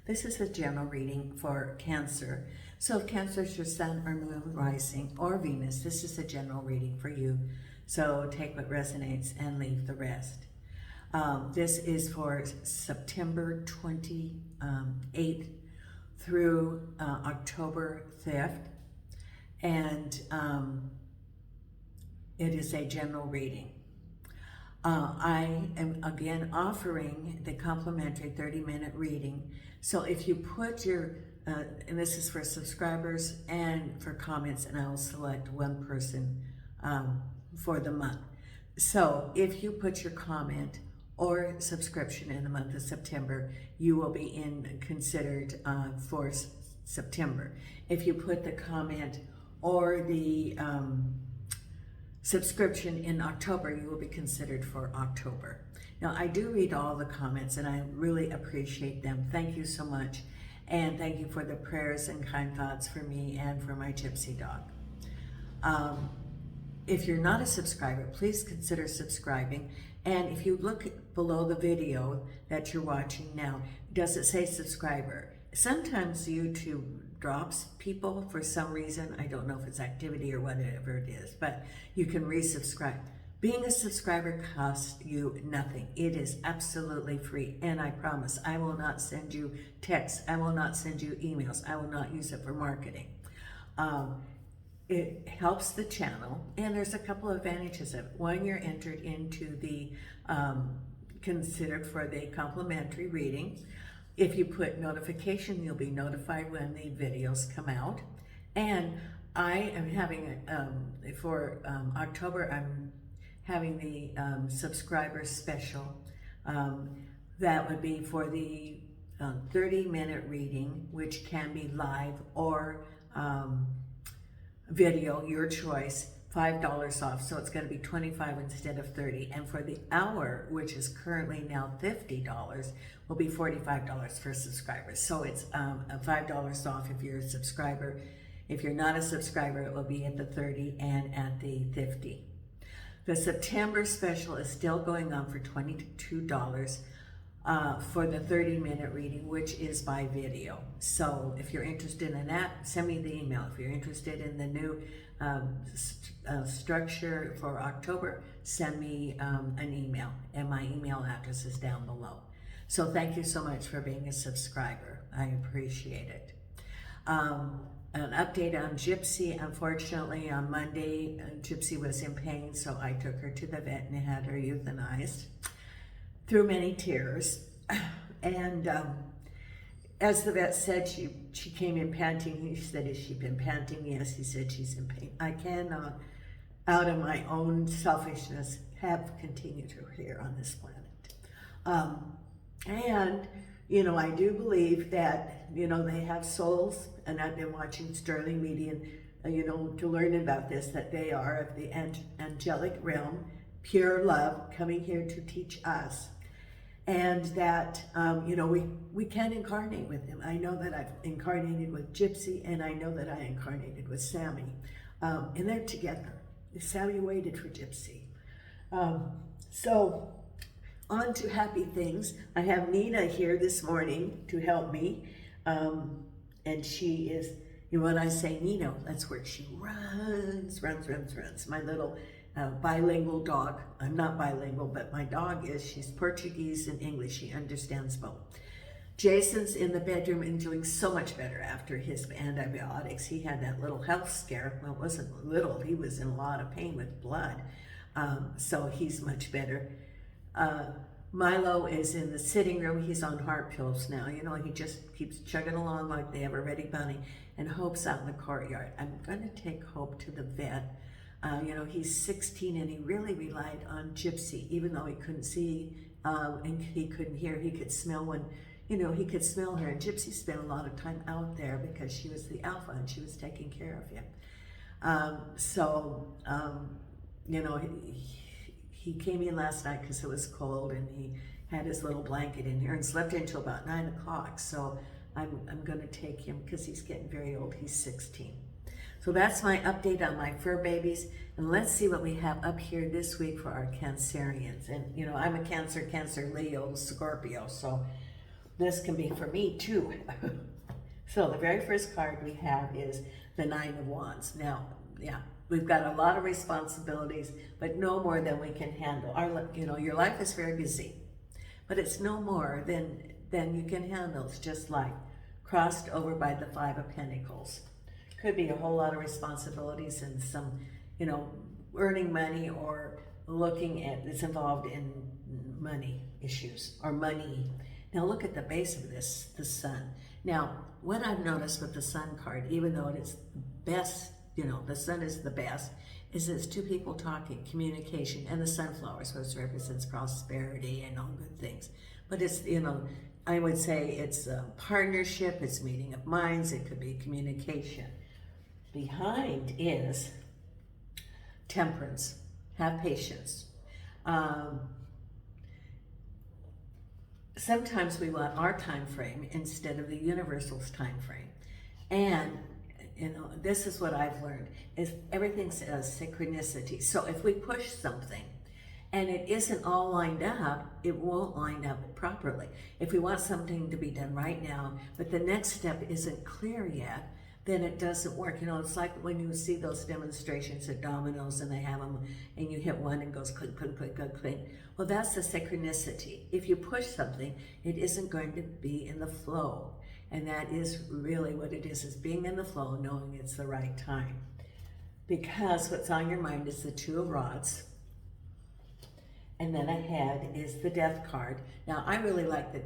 This is a general reading for Cancer. So if Cancer is your sun or moon rising or Venus, this is a general reading for you. So take what resonates and leave the rest. This is for September 28th through October 5th. And it is a general reading. I am again offering the complimentary 30-minute reading. So if you put your, and this is for subscribers and for comments, and I will select one person for the month. So if you put your comment or subscription in the month of September, you will be considered for September. If you put the comment or the subscription in October, you will be considered for October. Now, I do read all the comments and I really appreciate them. Thank you so much. And thank you for the prayers and kind thoughts for me and for my gypsy dog. If you're not a subscriber, please consider subscribing. And if you look below the video that you're watching now, does it say subscriber? Sometimes YouTube drops people for some reason. I don't know if it's activity or whatever it is, but you can resubscribe. Being a subscriber costs you nothing. It is absolutely free. And I promise I will not send you texts. I will not send you emails. I will not use it for marketing. It helps the channel, and there's a couple of advantages of it. One, you're entered into the considered for the complimentary reading. If you put notification, you'll be notified when the videos come out. And I am having, for October, I'm having the subscriber special. That would be for the 30-minute reading, which can be live or video, your choice, $5 off. So it's going to be $25 instead of $30. And for the hour, which is currently now $50, will be $45 for subscribers. So it's $5 off if you're a subscriber. If you're not a subscriber, it will be at the $30 and at the $50. The September special is still going on for $22 for the 30-minute reading, which is by video. So if you're interested in that, send me the email. If you're interested in the new structure for October, send me an email, and my email address is down below. So thank you so much for being a subscriber. I appreciate it. An update on Gypsy. Unfortunately, on Monday, Gypsy was in pain, so I took her to the vet and had her euthanized through many tears. And as the vet said, she came in panting. He said, has she been panting? Yes, he said she's in pain. I cannot, out of my own selfishness, have continued her here on this planet. And, you know, I do believe that, you know, they have souls, and I've been watching Sterling Media, you know, to learn about this, that they are of the angelic realm, pure love, coming here to teach us. And that, you know, we can incarnate with them. I know that I've incarnated with Gypsy, and I know that I incarnated with Sammy. And they're together. Sammy waited for Gypsy. So, on to happy things. I have Nina here this morning to help me. And she is, you know, when I say Nina, that's where she runs. My little bilingual dog. I'm not bilingual, but my dog is. She's Portuguese and English. She understands both. Jason's in the bedroom and doing so much better after his antibiotics. He had that little health scare. Well, it wasn't little. He was in a lot of pain with blood. So he's much better. Milo is in the sitting room. He's on heart pills now. You know, he just keeps chugging along like they have a ready bunny. And Hope's out in the courtyard. I'm going to take Hope to the vet. You know, he's 16 and he really relied on Gypsy, even though he couldn't see and he couldn't hear. He could smell when, you know, he could smell her. And Gypsy spent a lot of time out there because she was the alpha and she was taking care of him. You know, he came in last night because it was cold, and he had his little blanket in here and slept until about 9 o'clock. So I'm going to take him because he's getting very old. He's 16. So that's my update on my fur babies. And let's see what we have up here this week for our Cancerians. And, you know, I'm a Cancer, Leo, Scorpio. So this can be for me too. So the very first card we have is the Nine of Wands. Now, yeah, we've got a lot of responsibilities, but no more than we can handle. Your life is very busy, but it's no more than you can handle. It's just like crossed over by the Five of Pentacles. Could be a whole lot of responsibilities and some, earning money or looking at, it's involved in money issues or money. Now look at the base of this, the Sun. Now, what I've noticed with the Sun card, even though it's best, the Sun is the best, is it's two people talking, communication, and the sunflowers, which represents prosperity and all good things. But it's, I would say it's a partnership, it's meeting of minds, it could be communication. Behind is Temperance, have patience. Sometimes we want our time frame instead of the universal's time frame. And this is what I've learned, is everything says synchronicity. So if we push something and it isn't all lined up, it won't line up properly. If we want something to be done right now, but the next step isn't clear yet, then it doesn't work. It's like when you see those demonstrations at Domino's and they have them and you hit one and it goes click, click, click, click, click. Well, that's the synchronicity. If you push something, it isn't going to be in the flow. And that is really what it is being in the flow, knowing it's the right time. Because what's on your mind is the Two of Rods. And then ahead is the Death card. Now, I really like the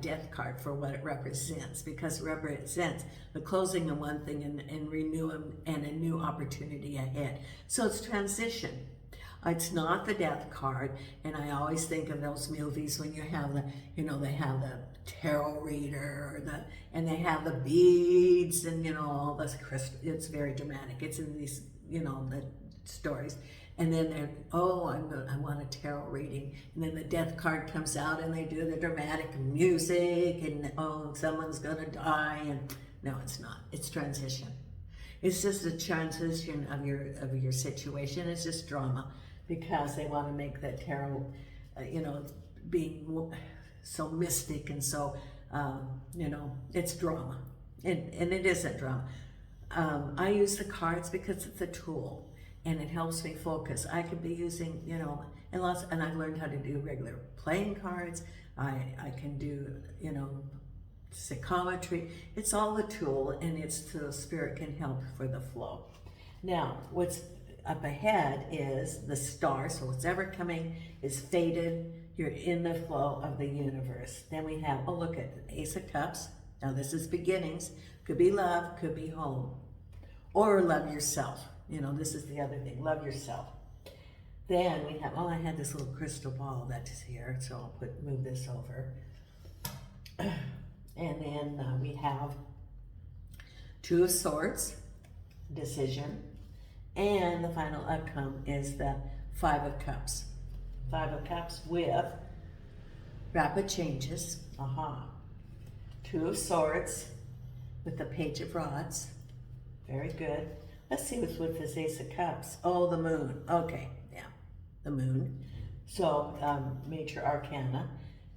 Death card for what it represents, because it represents the closing of one thing and renewing and a new opportunity ahead. So it's transition. It's not the Death card, and I always think of those movies when you have the, they have the tarot reader and they have the beads and all this crystal. It's very dramatic. It's in these the stories. And then they're, I want a tarot reading. And then the Death card comes out and they do the dramatic music and, someone's gonna die. And no, it's not. It's transition. It's just a transition of your situation. It's just drama, because they want to make the tarot, being so mystic and so, it's drama. And it isn't drama. I use the cards because it's a tool. And it helps me focus. I could be using, and I've learned how to do regular playing cards. I can do, psychometry. It's all a tool, and it's so spirit can help for the flow. Now, what's up ahead is the Star. So what's ever coming is fated. You're in the flow of the universe. Then we have, look at the Ace of Cups. Now this is beginnings. Could be love, could be home, or love yourself. This is the other thing, love yourself. Then we have, I had this little crystal ball that's here, so I'll move this over. And then we have Two of Swords, decision. And the final outcome is the Five of Cups. Five of Cups with rapid changes, Two of Swords with the Page of Rods, very good. Let's see what's with this Ace of Cups. The Moon. Okay, yeah, the Moon. So, major arcana.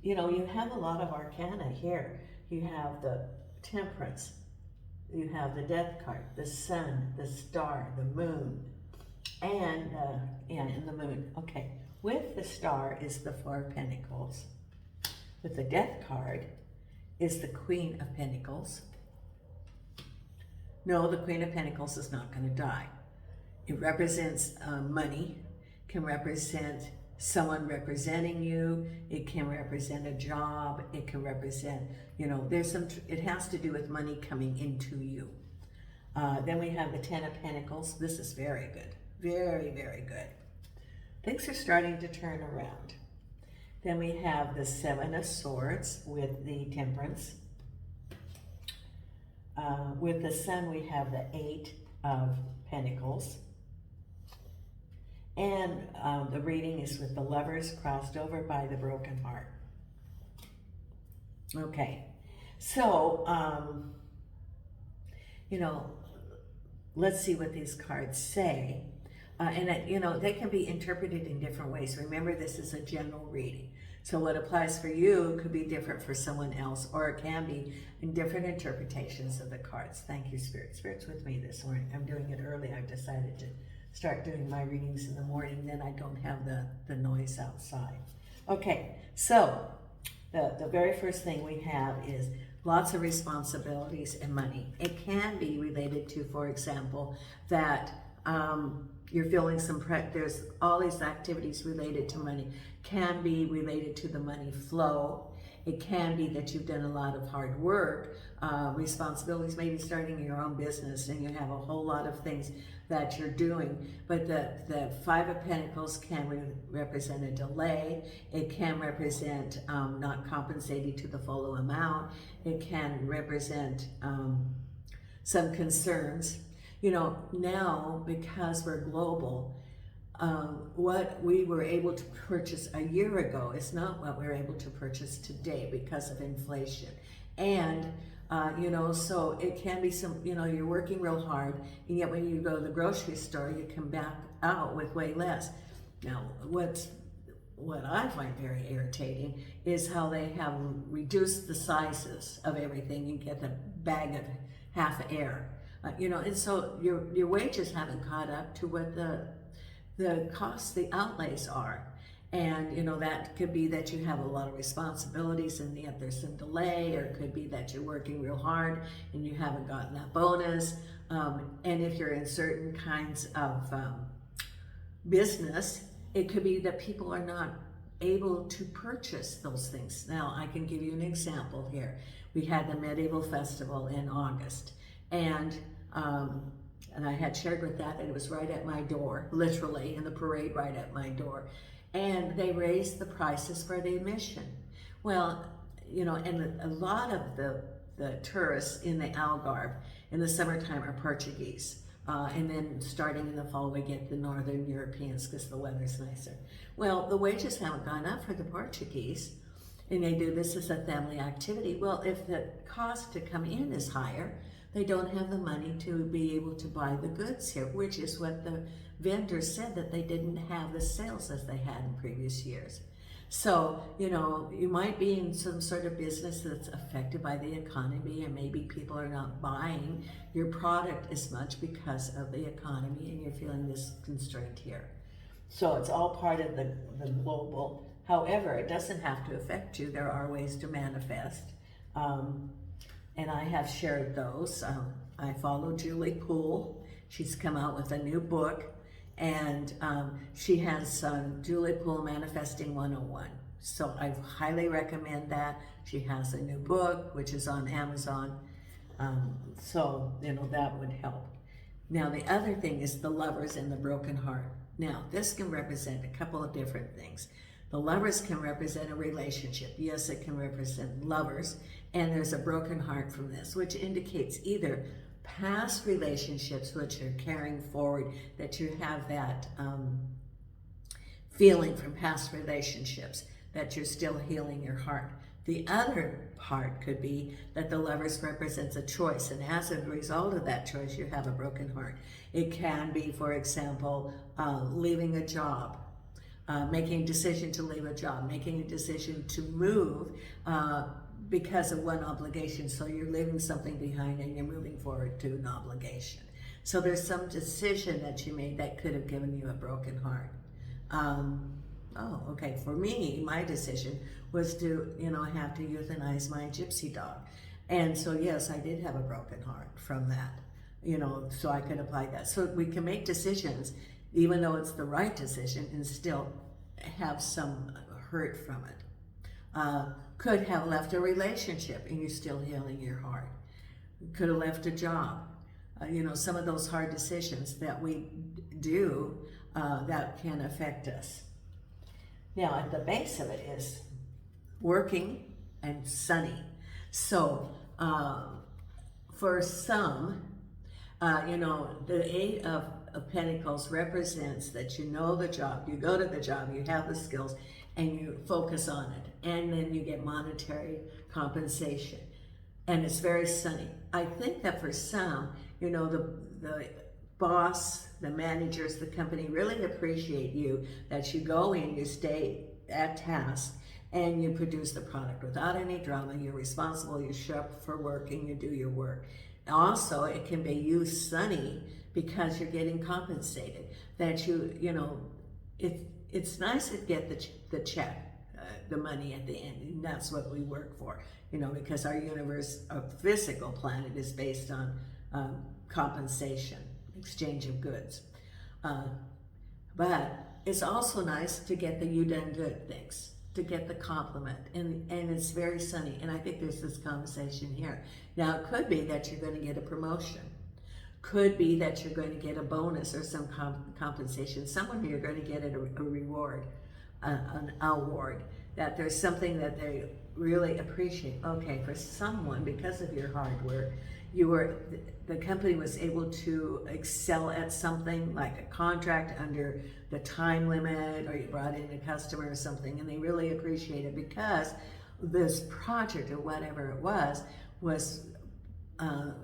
You have a lot of arcana here. You have the Temperance. You have the Death card, the Sun, the Star, the Moon, and the Moon. Okay, with the Star is the Four of Pentacles. With the Death card is the Queen of Pentacles. No, the Queen of Pentacles is not going to die. It represents money, can represent someone representing you, it can represent a job, it can represent, it has to do with money coming into you. Then we have the Ten of Pentacles. This is very good, very, very good. Things are starting to turn around. Then we have the Seven of Swords with the Temperance. With the Sun, we have the Eight of Pentacles. And the reading is with the Lovers crossed over by the Broken Heart. Okay, so, let's see what these cards say. They can be interpreted in different ways. Remember, this is a general reading. So what applies for you could be different for someone else, or it can be in different interpretations of the cards. Thank you, Spirit. Spirit's with me this morning. I'm doing it early. I've decided to start doing my readings in the morning, then I don't have the noise outside. Okay, so the very first thing we have is lots of responsibilities and money. It can be related to, for example, that you're feeling there's all these activities related to money, can be related to the money flow. It can be that you've done a lot of hard work, responsibilities, maybe starting your own business and you have a whole lot of things that you're doing. But the Five of Pentacles can represent a delay. It can represent not compensating to the full amount. It can represent some concerns. You know, now because we're global, what we were able to purchase a year ago is not what we're able to purchase today because of inflation. And, you know, so it can be some, you know, you're working real hard, and yet when you go to the grocery store, you come back out with way less. Now, what I find very irritating is how they have reduced the sizes of everything. You get the bag of half air. You know, and so your wages haven't caught up to what the costs, the outlays are. And, you know, that could be that you have a lot of responsibilities and yet there's some delay, or it could be that you're working real hard and you haven't gotten that bonus. And if you're in certain kinds of business, it could be that people are not able to purchase those things. Now, I can give you an example here. We had the Medieval Festival in August, and I had shared with that, and it was right at my door, literally in the parade right at my door. And they raised the prices for the admission. Well, you know, and a lot of the tourists in the Algarve in the summertime are Portuguese. And then starting in the fall, we get the Northern Europeans because the weather's nicer. Well, the wages haven't gone up for the Portuguese, and they do this as a family activity. Well, if the cost to come in is higher, they don't have the money to be able to buy the goods here, which is what the vendors said, that they didn't have the sales as they had in previous years. So, you know, you might be in some sort of business that's affected by the economy, and maybe people are not buying your product as much because of the economy, and you're feeling this constraint here. So it's all part of the global. However, it doesn't have to affect you. There are ways to manifest. And I have shared those. I follow Julie Poole. She's come out with a new book, and she has Julie Poole Manifesting 101. So I highly recommend that. She has a new book, which is on Amazon. So, you know, that would help. Now, the other thing is the Lovers and the broken heart. Now, this can represent a couple of different things. The Lovers can represent a relationship. Yes, it can represent lovers. And there's a broken heart from this, which indicates either past relationships which are carrying forward, that you have that feeling from past relationships, that you're still healing your heart. The other part could be that the Lovers represents a choice, and as a result of that choice, you have a broken heart. It can be, for example, leaving a job, making a decision to leave a job, making a decision to move because of one obligation. So you're leaving something behind and you're moving forward to an obligation. So there's some decision that you made that could have given you a broken heart. Okay, for me, my decision was to, you know, have to euthanize my gypsy dog. And so yes, I did have a broken heart from that, you know, so I could apply that. So we can make decisions, even though it's the right decision, and still have some hurt from it. Could have left a relationship and you're still healing your heart. Could have left a job. You know, some of those hard decisions that we do that can affect us. Now, at the base of it is working and sunny. So for some, you know, the Eight of Pentacles represents that you know the job, you go to the job, you have the skills, and you focus on it, and then you get monetary compensation, and it's very sunny. I think that for some, you know, the boss, the managers, the company really appreciate you, that you go in, you stay at task, and you produce the product without any drama. You're responsible, you show up for work, and you do your work. Also, it can be you sunny because you're getting compensated. That you know, it's nice to get the check, the money at the end, and that's what we work for. You know, because our universe, our physical planet, is based on compensation, exchange of goods. But it's also nice to get the you done good things, to get the compliment, and it's very sunny. And I think there's this conversation here. Now, it could be that you're going to get a promotion. Could be that you're going to get a bonus or some compensation. Someone you're going to get a reward, an award, that there's something that they really appreciate. Okay, for someone, because of your hard work, the company was able to excel at something like a contract under the time limit, or you brought in a customer or something, and they really appreciate it because this project or whatever it was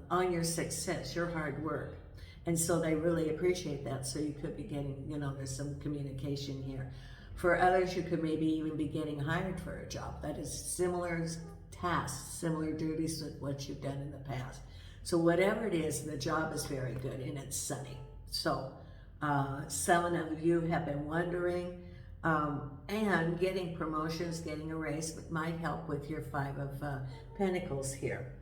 on your success, your hard work. And so they really appreciate that. So you could be getting, you know, there's some communication here. For others, you could maybe even be getting hired for a job that is similar tasks, similar duties to what you've done in the past. So whatever it is, the job is very good and it's sunny. So some of you have been wondering, and getting promotions, getting a raise might help with your Five of Pentacles here,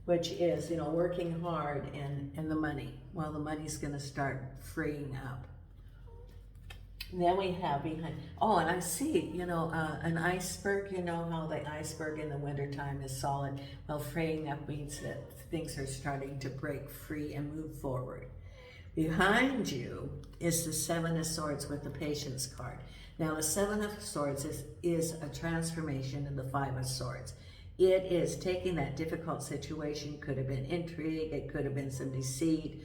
which is, you know, working hard and the money. Well, the money's going to start freeing up. And then we have behind, oh, and I see, you know, an iceberg. You know how the iceberg in the wintertime is solid. Well, freeing up means that things are starting to break free and move forward. Behind you is the Seven of Swords with the Patience card. Now, the Seven of Swords is a transformation in the Five of Swords. It is taking that difficult situation. Could have been intrigue, it could have been some deceit.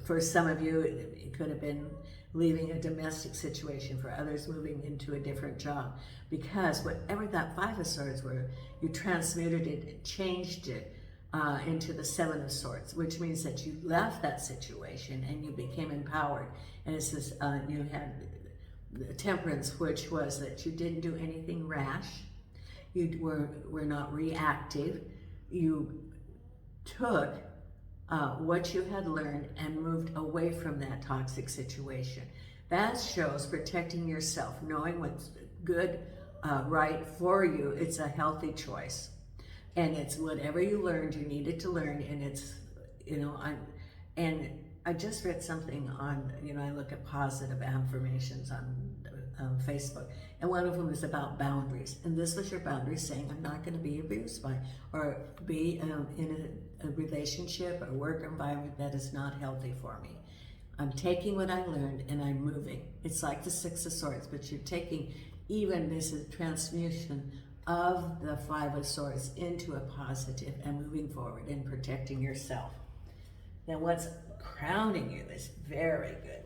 For some of you, it could have been leaving a domestic situation. For others, moving into a different job. Because whatever that Five of Swords were, you transmuted it, changed it into the Seven of Swords, which means that you left that situation and you became empowered. And it says you had Temperance, which was that you didn't do anything rash. You were not reactive. You took what you had learned and moved away from that toxic situation. That shows protecting yourself, knowing what's good, right for you. It's a healthy choice. And it's whatever you learned, you needed to learn. And it's, you know, I just read something on, you know, I look at positive affirmations on Facebook, and one of them is about boundaries. And this was your boundary saying, I'm not going to be abused by, or be in a relationship or work environment that is not healthy for me. I'm taking what I learned and I'm moving. It's like the Six of Swords, but you're taking even this transmutation of the Five of Swords into a positive and moving forward and protecting yourself. Then what's crowning you is very good.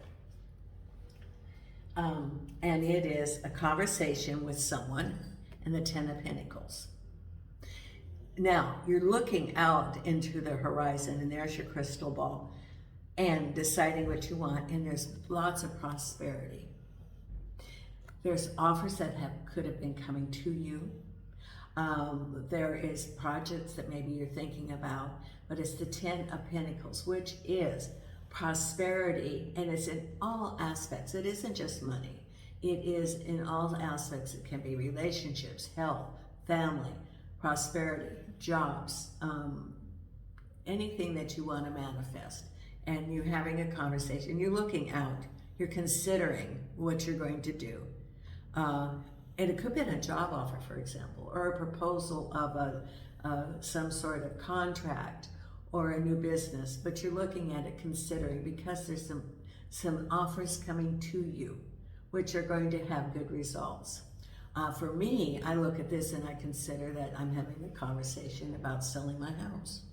And it is a conversation with someone, and the Ten of Pentacles. Now, you're looking out into the horizon, and there's your crystal ball, and deciding what you want, and there's lots of prosperity. There's offers that could have been coming to you. There is projects that maybe you're thinking about, but it's the Ten of Pentacles, which is prosperity, and it's in all aspects. It isn't just money. It is in all aspects. It can be relationships, health, family, prosperity, jobs, anything that you want to manifest. And you're having a conversation. You're looking out. You're considering what you're going to do. And it could be a job offer, for example, or a proposal of some sort of contract or a new business, but you're looking at it, considering, because there's some offers coming to you, which are going to have good results. For me, I look at this and I consider that I'm having a conversation about selling my house,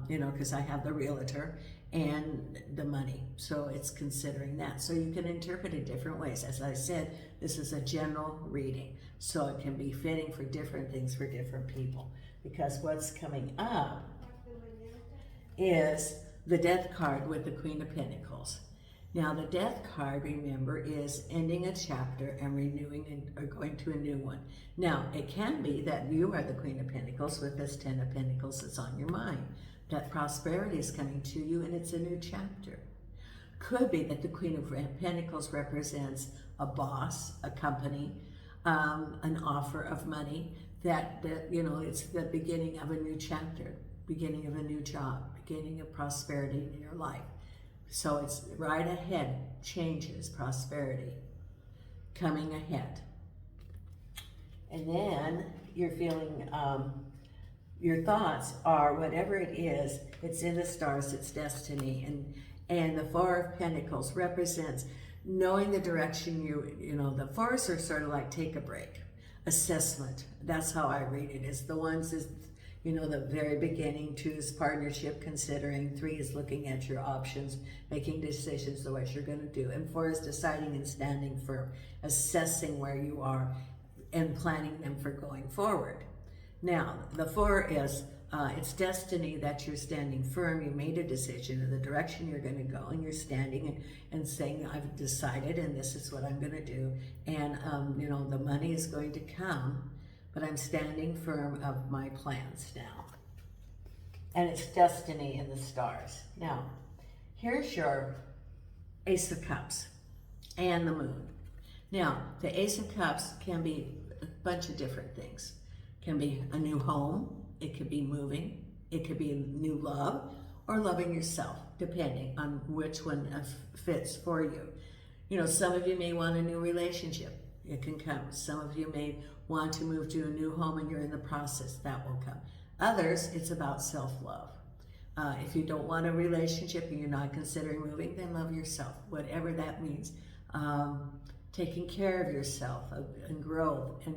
you know, because I have the realtor and the money. So it's considering that. So you can interpret it different ways. As I said, this is a general reading, so it can be fitting for different things for different people. Because what's coming up is the Death card with the Queen of Pentacles. Now, the Death card, remember, is ending a chapter and renewing or going to a new one. Now, it can be that you are the Queen of Pentacles with this 10 of Pentacles that's on your mind. That prosperity is coming to you and it's a new chapter. Could be that the Queen of Pentacles represents a boss, a company, an offer of money, that you know, it's the beginning of a new chapter, beginning of a new job, beginning of prosperity in your life. So it's right ahead, changes, prosperity, coming ahead. And then you're feeling, your thoughts are, whatever it is, it's in the stars, it's destiny. And the Four of Pentacles represents knowing the direction you know, the fours are sort of like take a break, assessment. That's how I read it, is the ones is, you know, the very beginning. 2 is partnership, considering. 3 is looking at your options, making decisions of what you're going to do. And 4 is deciding and standing firm, assessing where you are and planning them for going forward. Now, the 4 is, it's destiny, that you're standing firm. You made a decision in the direction you're going to go, and you're standing and saying, I've decided and this is what I'm going to do. And, you know, the money is going to come, but I'm standing firm of my plans now. And it's destiny in the stars. Now, here's your Ace of Cups and the Moon. Now, the Ace of Cups can be a bunch of different things. It can be a new home, it could be moving, it could be a new love, or loving yourself, depending on which one fits for you. You know, some of you may want a new relationship. It can come. Some of you may want to move to a new home and you're in the process. That will come. Others, it's about self-love. If you don't want a relationship and you're not considering moving, then love yourself, whatever that means. Taking care of yourself and growth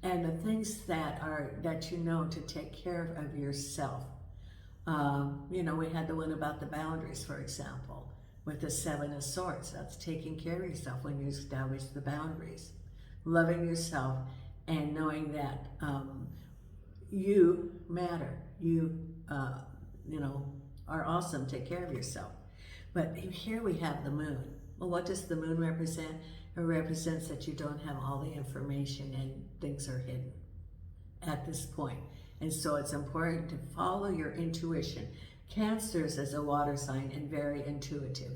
and the things that you know to take care of yourself. You know, we had the one about the boundaries, for example, with the 7 of Swords. That's taking care of yourself when you establish the boundaries. Loving yourself and knowing that you matter. You, you know, are awesome. Take care of yourself. But here we have the Moon. Well, what does the Moon represent? It represents that you don't have all the information and things are hidden at this point. And so it's important to follow your intuition. Cancers is a water sign and very intuitive,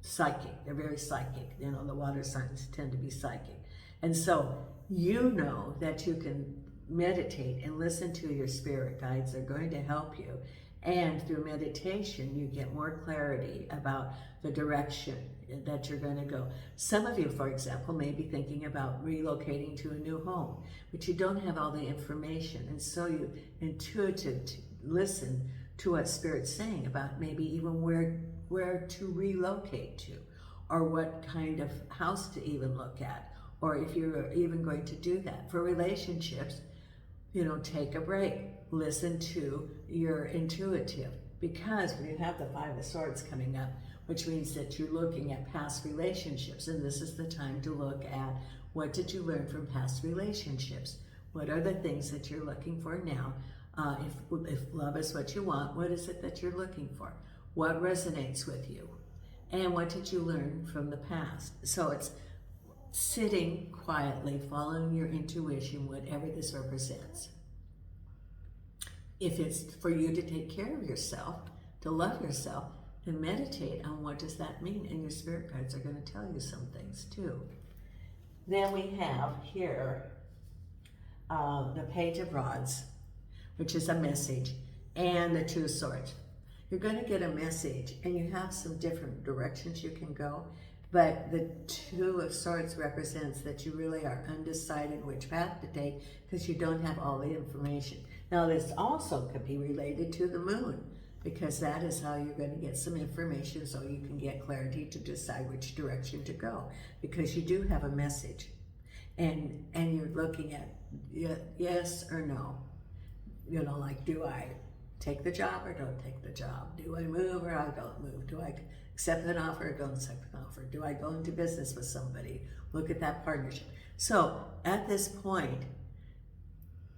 psychic. They're very psychic. You know, the water signs tend to be psychic. And so you know that you can meditate and listen to your spirit guides. They're going to help you. And through meditation, you get more clarity about the direction that you're going to go. Some of you, for example, may be thinking about relocating to a new home, but you don't have all the information. And so you intuitively listen to what Spirit's saying about maybe even where to relocate to, or what kind of house to even look at, or if you're even going to do that. For relationships, you know, take a break. Listen to your intuitive, because we have the 5 of Swords coming up, which means that you're looking at past relationships, and this is the time to look at what did you learn from past relationships? What are the things that you're looking for now? If love is what you want, what is it that you're looking for? What resonates with you? And what did you learn from the past? So it's sitting quietly, following your intuition, whatever this represents. If it's for you to take care of yourself, to love yourself, then meditate on what does that mean, and your spirit guides are going to tell you some things too. Then we have here the Page of Rods, which is a message, and the 2 of Swords. You're going to get a message, and you have some different directions you can go, but the 2 of Swords represents that you really are undecided which path to take because you don't have all the information. Now, this also could be related to the Moon, because that is how you're going to get some information so you can get clarity to decide which direction to go, because you do have a message, and you're looking at yes or no. You know, like, do I take the job or don't take the job? Do I move or I don't move? Do I accept an offer or don't accept an offer? Do I go into business with somebody? Look at that partnership. So at this point,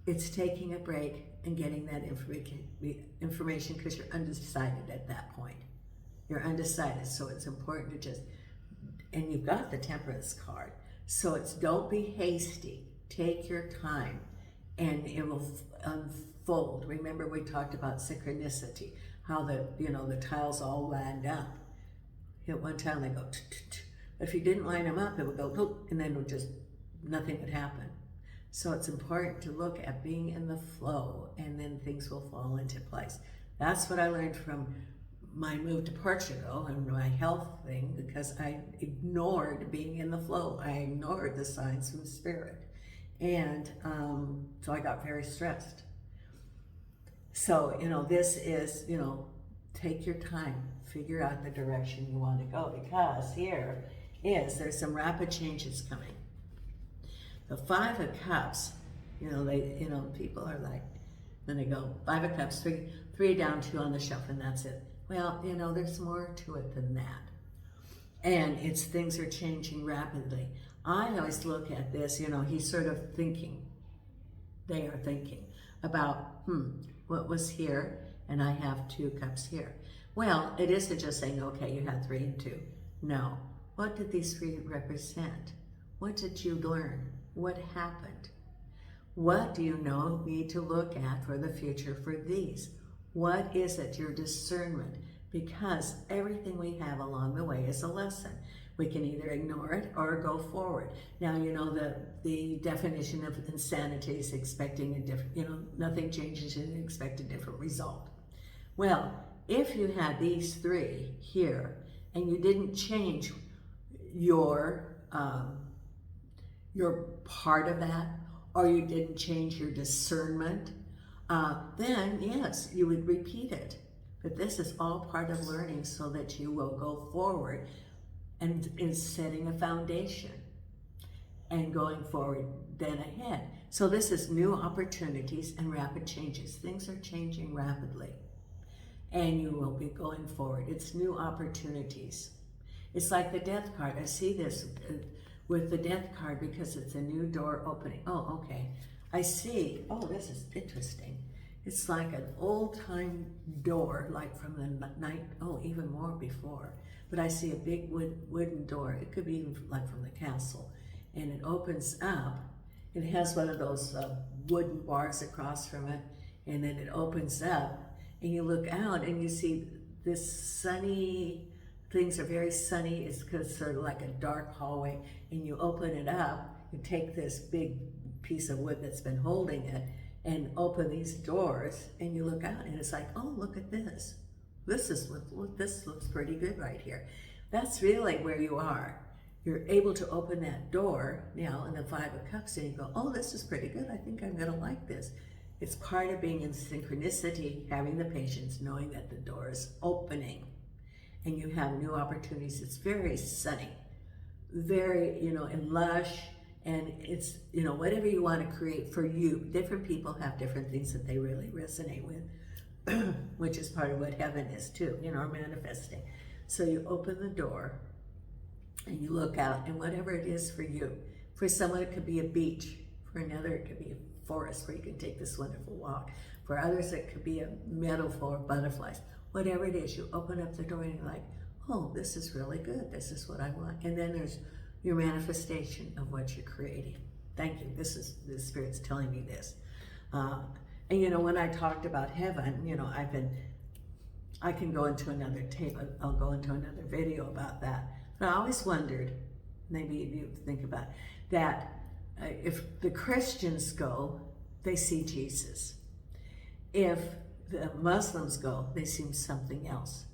it's taking a break and getting that information because you're undecided at that point. You're undecided, so it's important to just, and you've got the Temperance card, so it's don't be hasty. Take your time, and it will unfold. Remember, we talked about synchronicity, how the tiles all lined up. At one time they go, if you didn't line them up, it would go, and then it would just, nothing would happen. So it's important to look at being in the flow, and then things will fall into place. That's what I learned from my move to Portugal and my health thing, because I ignored being in the flow. I ignored the signs from Spirit. And so I got very stressed. So, this is, take your time, figure out the direction you want to go, because there's some rapid changes coming. The Five of Cups, people are like, then they go, Five of Cups, three down, two on the shelf, and that's it. Well, there's more to it than that. And things are changing rapidly. I always look at this, he's sort of thinking, they are thinking about, what was here, and I have 2 cups here. Well, it isn't just saying, okay, you had 3 and 2. No. What did these 3 represent? What did you learn? What happened? What do you need to look at for the future for these? What is it, your discernment? Because everything we have along the way is a lesson. We can either ignore it or go forward. Now, the definition of insanity is expecting a different, nothing changes and expect a different result. Well, if you had these 3 here and you didn't change your part of that, or you didn't change your discernment, then yes, you would repeat it. But this is all part of learning so that you will go forward and is setting a foundation and going forward then ahead. So this is new opportunities and rapid changes. Things are changing rapidly and you will be going forward. It's new opportunities. It's like the Death card. I see this with the Death card because it's a new door opening. Oh, okay. I see, this is interesting. It's like an old-time door, like from the night, even more before. But I see a big wooden door. It could be even like from the castle. And it opens up. It has one of those wooden bars across from it. And then it opens up. And you look out and you see this sunny, things are very sunny. It's sort of like a dark hallway. And you open it up. You take this big piece of wood that's been holding it and open these doors. And you look out and it's like, oh, look at this. This looks pretty good right here. That's really where you are. You're able to open that door now in the Five of Cups and you go, oh, this is pretty good. I think I'm gonna like this. It's part of being in synchronicity, having the patience, knowing that the door is opening and you have new opportunities. It's very sunny, very, and lush, and it's, whatever you want to create for you. Different people have different things that they really resonate with. Which is part of what heaven is too, manifesting. So you open the door and you look out, and whatever it is for you. For someone, it could be a beach. For another, it could be a forest where you can take this wonderful walk. For others, it could be a meadow full of butterflies. Whatever it is, you open up the door and you're like, oh, this is really good. This is what I want. And then there's your manifestation of what you're creating. Thank you. The Spirit's telling me this. And when I talked about heaven, I can go into another tape. I'll go into another video about that. But I always wondered, maybe you think about that, if the Christians go, they see Jesus. If the Muslims go, they see something else.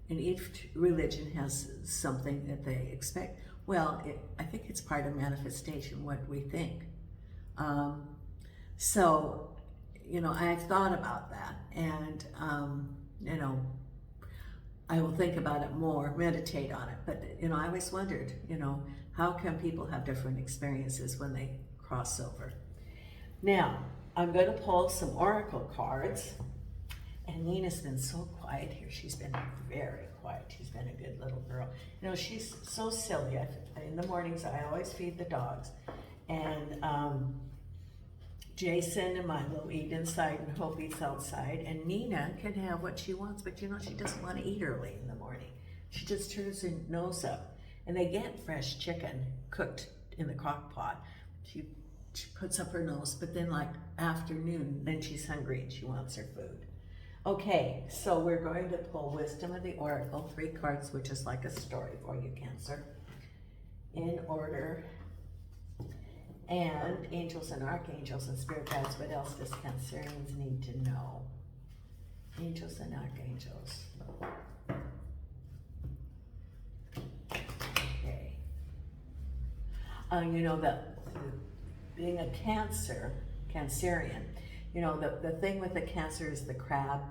And each religion has something that they expect. Well, I think it's part of manifestation, what we think. I've thought about that, and I will think about it more, meditate on it. But I always wondered, how can people have different experiences when they cross over? Now, I'm going to pull some oracle cards, and Nina's been so quiet here. She's been very quiet. She's been a good little girl. She's so silly. In the mornings, I always feed the dogs, and Jason and Milo eat inside and Hope eats outside, and Nina can have what she wants, but she doesn't want to eat early in the morning. She just turns her nose up, and they get fresh chicken cooked in the crock pot. She puts up her nose, but then like afternoon, then she's hungry and she wants her food. Okay, so we're going to pull Wisdom of the Oracle, 3 cards, which is like a story for you, Cancer, in order. And angels and archangels and spirit guides, what else does Cancerians need to know? Angels and archangels. Okay. You know, being a Cancerian, you know, the thing with the Cancer is the crab.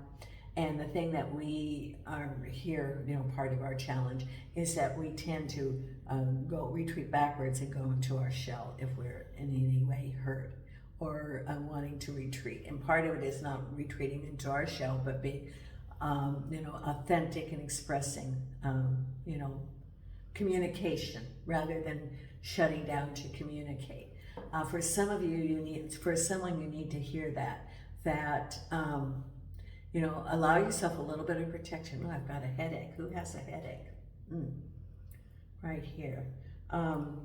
And the thing that we are here, you know, part of our challenge is that we tend to retreat backwards and go into our shell if we're in any way hurt or wanting to retreat. And part of it is not retreating into our shell, but being, you know, authentic and expressing, you know, communication rather than shutting down to communicate. For some of you, for someone, you need to hear that. You know, allow yourself a little bit of protection. Oh, I've got a headache. Who has a headache? Right here. Oh,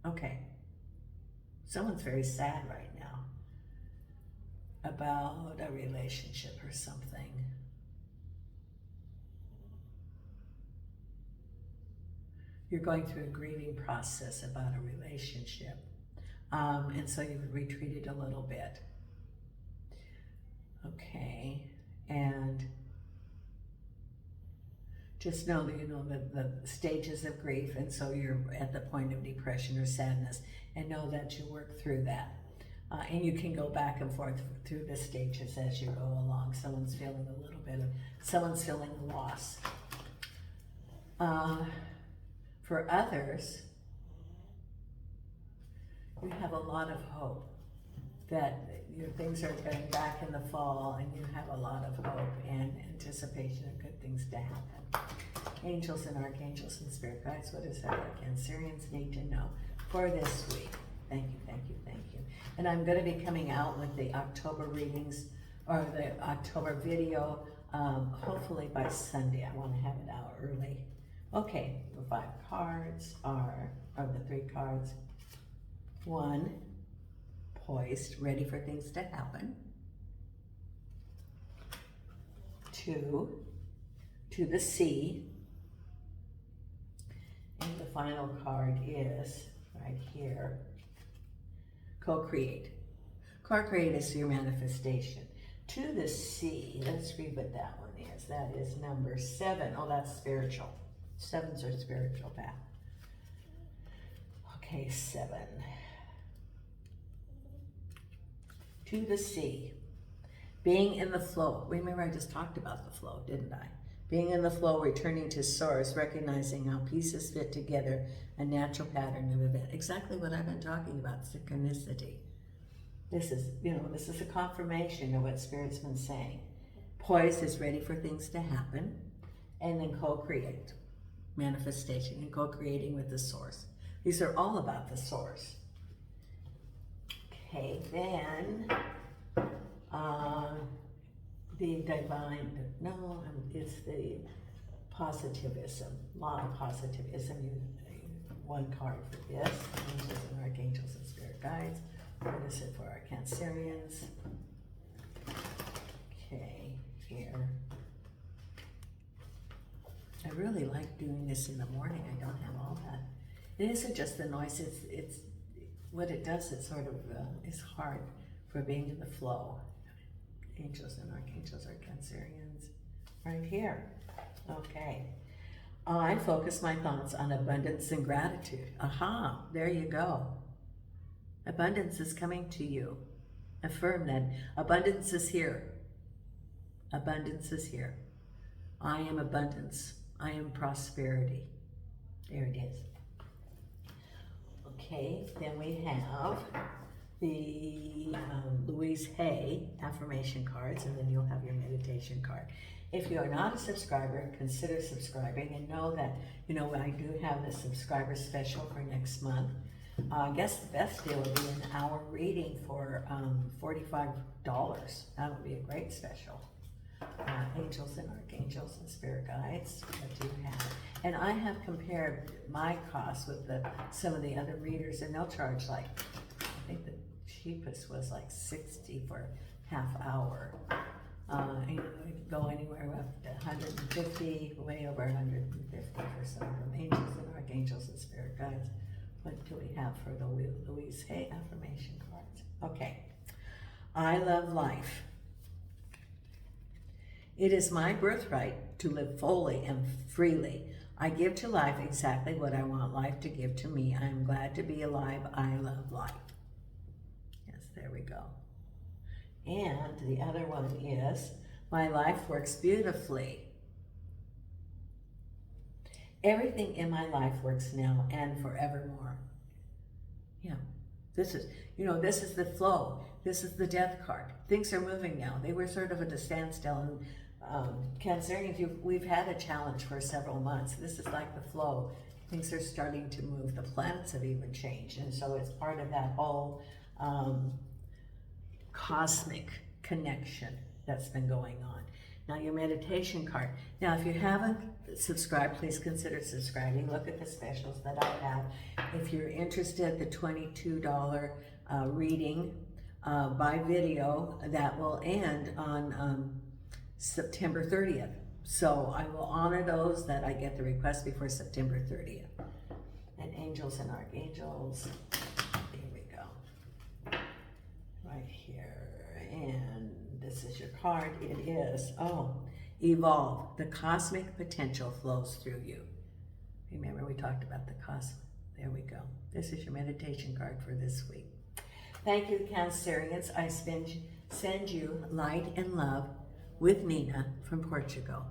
okay. Someone's very sad right now about a relationship or something. You're going through a grieving process about a relationship. And so you've retreated a little bit. Okay, and just know that, you know, the stages of grief, and so you're at the point of depression or sadness, and know that you work through that. And you can go back and forth through the stages as you go along. Someone's feeling a little bit of, someone's feeling loss. For others, you have a lot of hope that your things are getting back in the fall, and you have a lot of hope and anticipation of good things to happen. Angels and archangels and spirit guides, what is that that Cancerians need to know for this week? Thank you, thank you, thank you. And I'm going to be coming out with the October readings, or the October video, hopefully by Sunday. I want to have it out early. Okay, the 5 cards are, or the 3 cards. 1, poised, ready for things to happen. 2, to the sea. And the final card is right here, co-create. Co-create is your manifestation. To the sea, let's read what that one is. That is number 7. Oh, that's spiritual. 7's are spiritual path. Okay, 7. To the sea. Being in the flow. Remember, I just talked about the flow, didn't I? Being in the flow, returning to source, recognizing how pieces fit together, a natural pattern of event. Exactly what I've been talking about, synchronicity. This is, you know, this is a confirmation of what Spirit's been saying. Poised is ready for things to happen, and then co-create, manifestation, and co-creating with the source. These are all about the source. Okay, then the divine, no, it's the positivism, law of positivism. One card for this, angels and archangels and spirit guides. What is it for our Cancerians? Okay, here. I really like doing this in the morning. I don't have all that. It isn't just the noise, it's what it does. It sort of is hard for being in the flow. Angels and archangels are Cancerians right here. Okay. I focus my thoughts on abundance and gratitude. Aha, there you go. Abundance is coming to you. Affirm that. Abundance is here. Abundance is here. I am abundance. I am prosperity. There it is. Okay, then we have the Louise Hay affirmation cards, and then you'll have your meditation card. If you are not a subscriber, consider subscribing, and know that, you know, I do have the subscriber special for next month. I guess the best deal would be an hour reading for $45. That would be a great special. angels and archangels and spirit guides that you have. And I have compared my costs with some of the other readers, and they'll charge like, I think the cheapest was like $60 for half hour. And you could go anywhere up to 150, way over 150 for some of them. Angels and archangels and spirit guides. What do we have for the Louise Hay affirmation cards? Okay. I love life. It is my birthright to live fully and freely. I give to life exactly what I want life to give to me. I am glad to be alive. I love life. Yes, there we go. And the other one is, my life works beautifully. Everything in my life works now and forevermore. Yeah, this is the flow. This is the death card. Things are moving now. They were sort of at a standstill, and Cancerians, we've had a challenge for several months. This is like the flow. Things are starting to move. The planets have even changed, and so it's part of that whole cosmic connection that's been going on. Now your meditation card. Now if you haven't subscribed, please consider subscribing. Look at the specials that I have. If you're interested, the $22 reading by video, that will end on September 30th. So I will honor those that I get the request before September 30th. And angels and archangels, here we go. Right here, and this is your card. It is, evolve. The cosmic potential flows through you. Remember we talked about the cosmic. There we go. This is your meditation card for this week. Thank you, Cancerians. I send you light and love with Nina from Portugal.